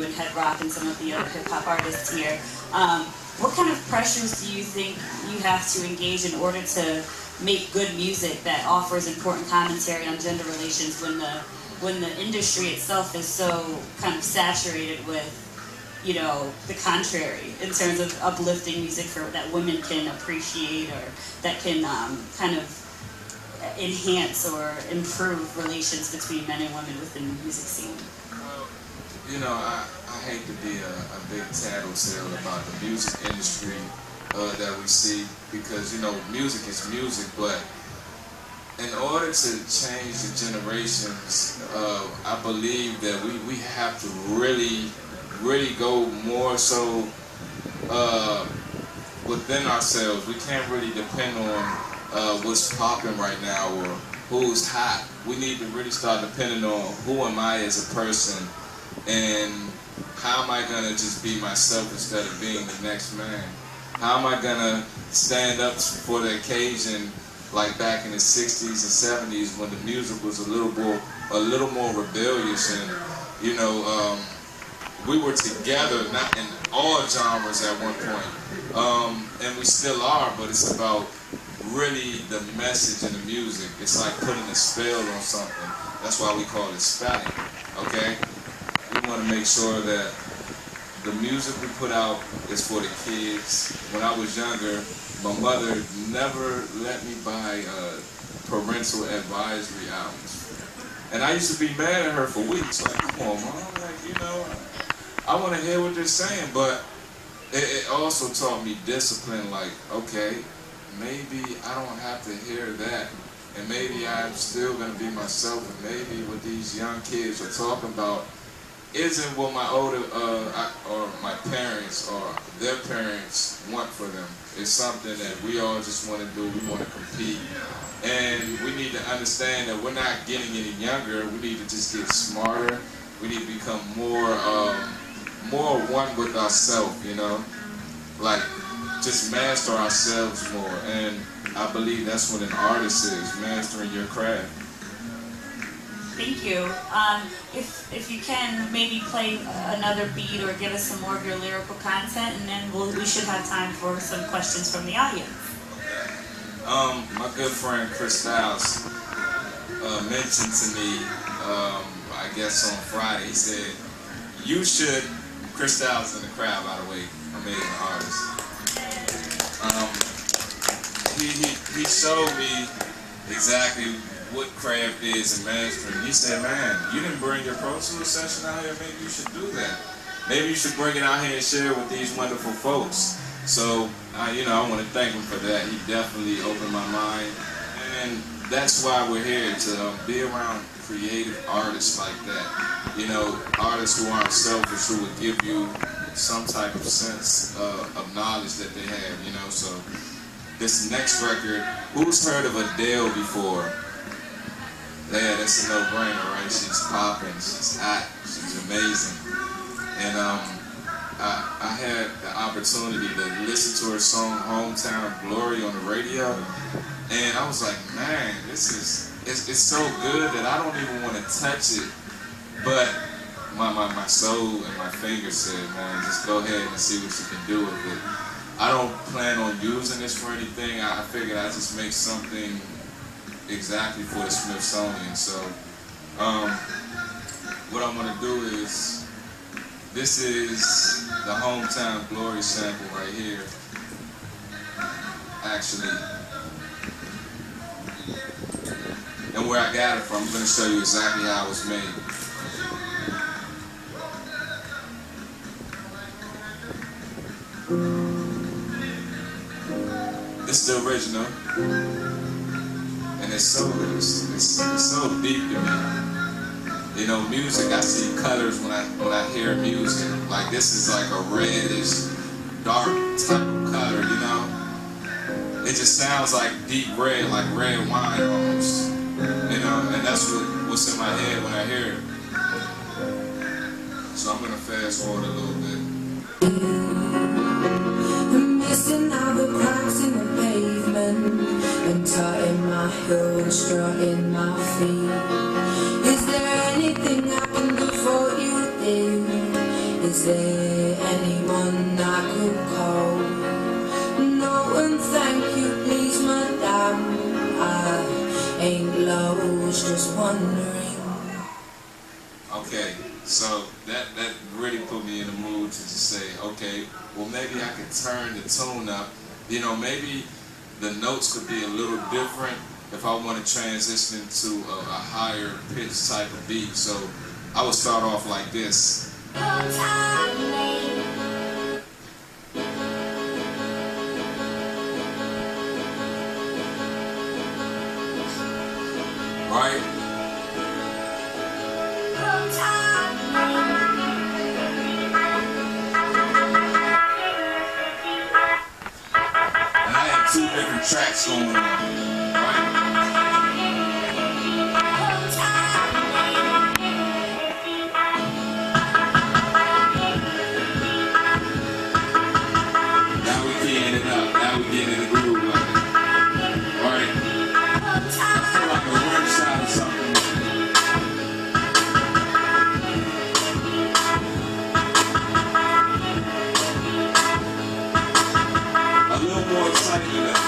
and Head Rock and some of the other hip hop artists here. What kind of pressures do you think you have to engage in order to make good music that offers important commentary on gender relations when the industry itself is so kind of saturated with, you know, the contrary in terms of uplifting music that women can appreciate or that can kind of enhance or improve relations between men and women within the music scene? Well, you know, I hate to be a big tattletale about the music industry that we see, because, you know, music is music, but in order to change the generations, I believe that we have to really go more so within ourselves. We can't really depend on what's popping right now or who's hot. We need to really start depending on who am I as a person, and how am I gonna just be myself instead of being the next man? How am I gonna stand up for the occasion like back in the 60s and 70s when the music was a little more rebellious, and you know, we were together, not in all genres at one point, and we still are, but it's about really the message in the music. It's like putting a spell on something. That's why we call it spelling, okay? We want to make sure that the music we put out is for the kids. When I was younger, my mother never let me buy parental advisory albums. And I used to be mad at her for weeks, like, come on, Mom, like, you know, I want to hear what they're saying, but it also taught me discipline, like, okay, maybe I don't have to hear that, and maybe I'm still going to be myself, and maybe what these young kids are talking about isn't what my older, or my parents or their parents want for them. It's something that we all just want to do. We want to compete, and we need to understand that we're not getting any younger. We need to just get smarter. We need to become more one with ourselves, you know, like just master ourselves more. And I believe that's what an artist is, mastering your craft. Thank you. If you can, maybe play another beat or give us some more of your lyrical content, and then we should have time for some questions from the audience. My good friend Chris Styles mentioned to me, I guess on Friday, he said, you should, Chris Styles in the crowd, by the way, amazing artist. He showed me exactly what craft is in mastering. He said, man, you didn't bring your Pro Tools session out here, maybe you should do that. Maybe you should bring it out here and share it with these wonderful folks. So, you know, I want to thank him for that. He definitely opened my mind. And that's why we're here, to be around creative artists like that. You know, artists who aren't selfish, who would give you some type of sense of knowledge that they have, you know. So, this next record, who's heard of Adele before? Yeah, that's a no-brainer, right? She's popping, she's hot, she's amazing. And I had the opportunity to listen to her song Hometown Glory on the radio, and I was like, man, it's so good that I don't even want to touch it. But my soul and my fingers said, man, just go ahead and see what you can do with it. I don't plan on using this for anything. I figured I'd just make something exactly for the Smithsonian. So what I'm gonna do is, this is the Hometown Glory sample right here, actually. And where I got it from, I'm gonna show you exactly how it was made. This is the original. And it's so deep to me. You know, music, I see colors when I hear music. Like, this is like a reddish, dark type of color, you know? It just sounds like deep red, like red wine almost. You know, and that's what's in my head when I hear it. So I'm gonna fast forward a little bit. I'm missing all the cracks in the pavement, and tutting my heel and strutting my feet. Is there anything I can do for you, dear? Is there anyone I could call? No, and thank you, please, madam. I ain't lost, just wondering. Okay, so that really put me in the mood to just say, okay, well maybe I could turn the tune up. You know, maybe the notes could be a little different if I want to transition into a higher pitch type of beat. So I would start off like this. Right? And I have two different tracks going on, right? Now we getting it up. Now we getting in the groove of it. Right? I feel like a rim shot or something. A little more excitement.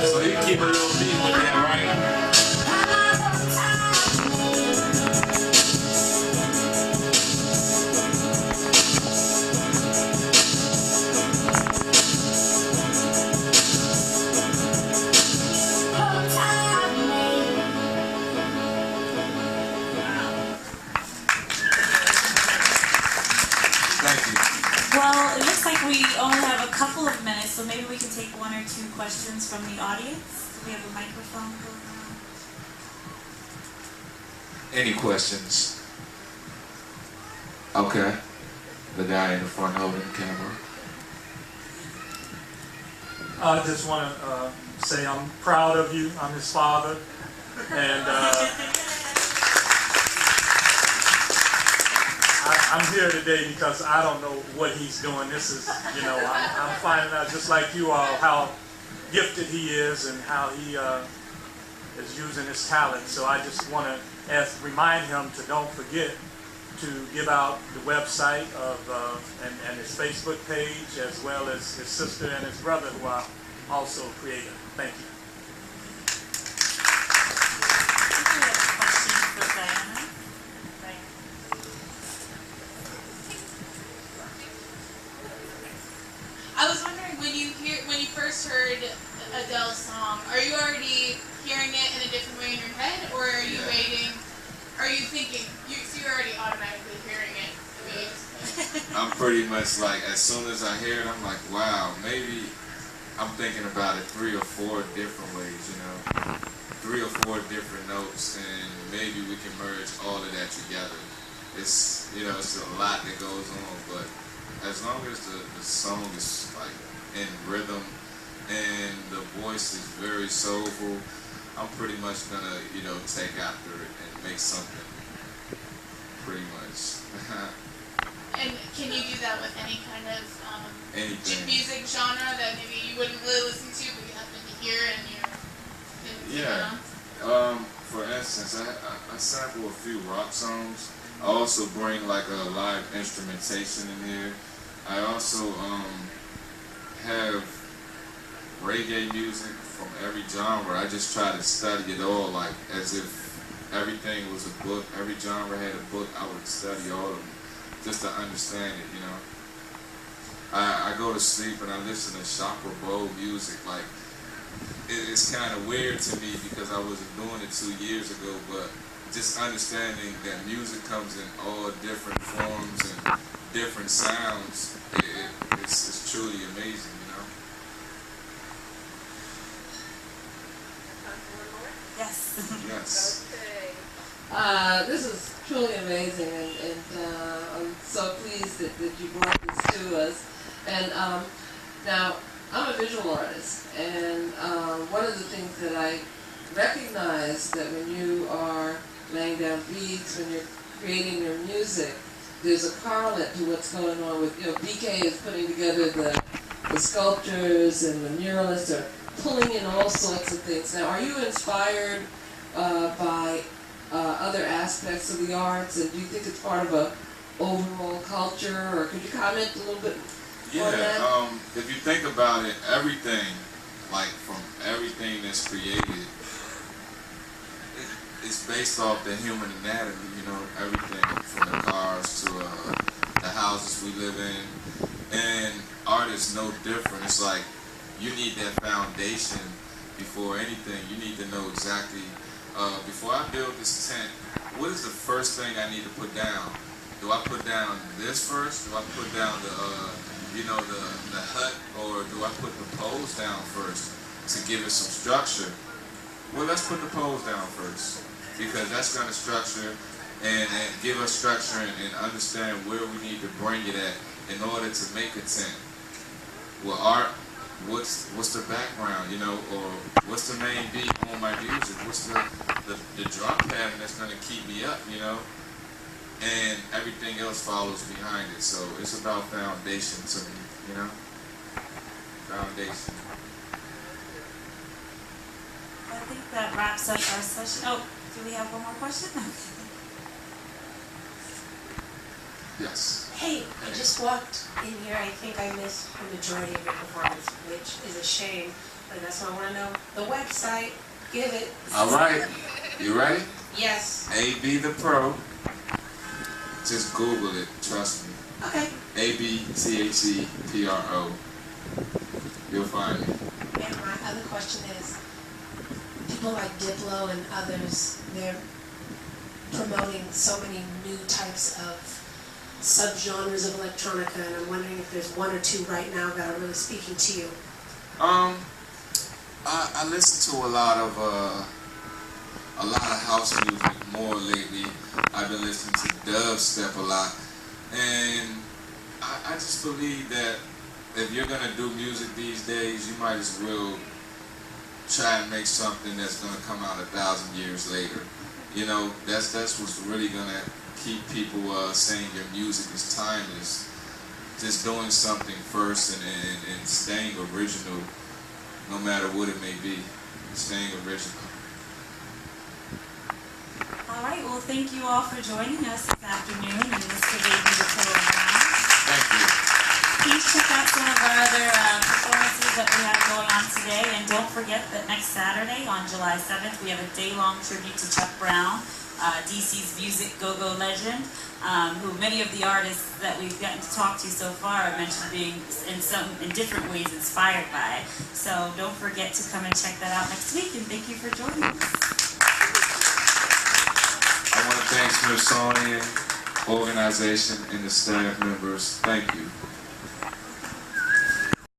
So you keep a little beat with that, right? Thank you. Well, it looks like we only have a couple of minutes, so maybe we can take one or two questions from the audience. Do we have a microphone going on? Any questions? Okay. The guy in the front holding the camera. I just want to say I'm proud of you. I'm his father, and I'm here today because I don't know what he's doing. This is, you know, I'm finding out just like you all how gifted he is and how he is using his talent. So I just want to remind him to don't forget to give out the website of and his Facebook page, as well as his sister and his brother, who are also creative. Thank you. I think we have a question for Diana. I was wondering, when you first heard Adele's song, are you already hearing it in a different way in your head, or are you waiting? Are you thinking? So you're already automatically hearing it. I'm pretty much like, as soon as I hear it, I'm like, wow, maybe I'm thinking about it 3 or 4 different ways, you know, 3 or 4 different notes, and maybe we can merge all of that together. It's, you know, it's a lot that goes on, but as long as the song is like in rhythm and the voice is very soulful, I'm pretty much gonna, you know, take after it and make something. Pretty much. And can you do that with any kind of Anything. music genre that maybe you wouldn't really listen to, but you happen to hear and you? Yeah. For instance, I sample a few rock songs. I also bring like a live instrumentation in here. I also have reggae music from every genre. I just try to study it all, like as if everything was a book. Every genre had a book. I would study all of them just to understand it, you know. I go to sleep and I listen to chakra bowl music. Like it's kind of weird to me because I wasn't doing it 2 years ago, but just understanding that music comes in all different forms and different sounds, it's truly amazing, you know? Yes. Yes. Okay. This is truly amazing, and I'm so pleased that you brought this to us. And now, I'm a visual artist, and one of the things that I recognize that when you are laying down beats, when you're creating your music, there's a correlate to what's going on with, BK is putting together the sculptors, and the muralists are pulling in all sorts of things. Now, are you inspired by other aspects of the arts, and do you think it's part of a overall culture, or could you comment a little bit on that? If you think about it, everything, like from everything that's created, it's based off the human anatomy, everything from the cars to the houses we live in, and art is no different. It's like you need that foundation before anything. You need to know exactly, before I build this tent, what is the first thing I need to put down? Do I put down this first? Do I put down the hut, or do I put the poles down first to give it some structure? Well, let's put the poles down first, because that's going to structure and give us structure and understand where we need to bring it at in order to make a tent. Well, art, what's the background, or what's the main beat on my music? What's the drum pattern that's going to keep me up, and everything else follows behind it. So it's about foundation to me, foundation. I think that wraps up our session. Oh, do we have one more question? Yes. Hey, I just walked in here. I think I missed the majority of your performance, which is a shame. But that's why I want to know the website. Give it. All right. You ready? Yes. AB the Pro. Just Google it. Trust me. Okay. ABTHEPRO. You'll find it. And my other question is, people like Diplo and others, they're promoting so many new types of subgenres of electronica, and I'm wondering if there's one or two right now that are really speaking to you. I listen to a lot of house music more lately. I've been listening to dubstep a lot, and I just believe that if you're gonna do music these days, you might as well try and make something that's gonna come out 1,000 years later. That's what's really gonna keep people saying your music is timeless. Just doing something first and staying original, no matter what it may be. Staying original. All right, well, thank you all for joining us this afternoon in Mr. Baby the program. Thank you. Please check out some of our other performances that we have going on today, and don't forget that next Saturday on July 7th we have a day-long tribute to Chuck Brown, DC's music go-go legend, who many of the artists that we've gotten to talk to so far mentioned being in different ways inspired by. So don't forget to come and check that out next week, and thank you for joining us. I want to thank Smithsonian organization and the staff members. Thank you.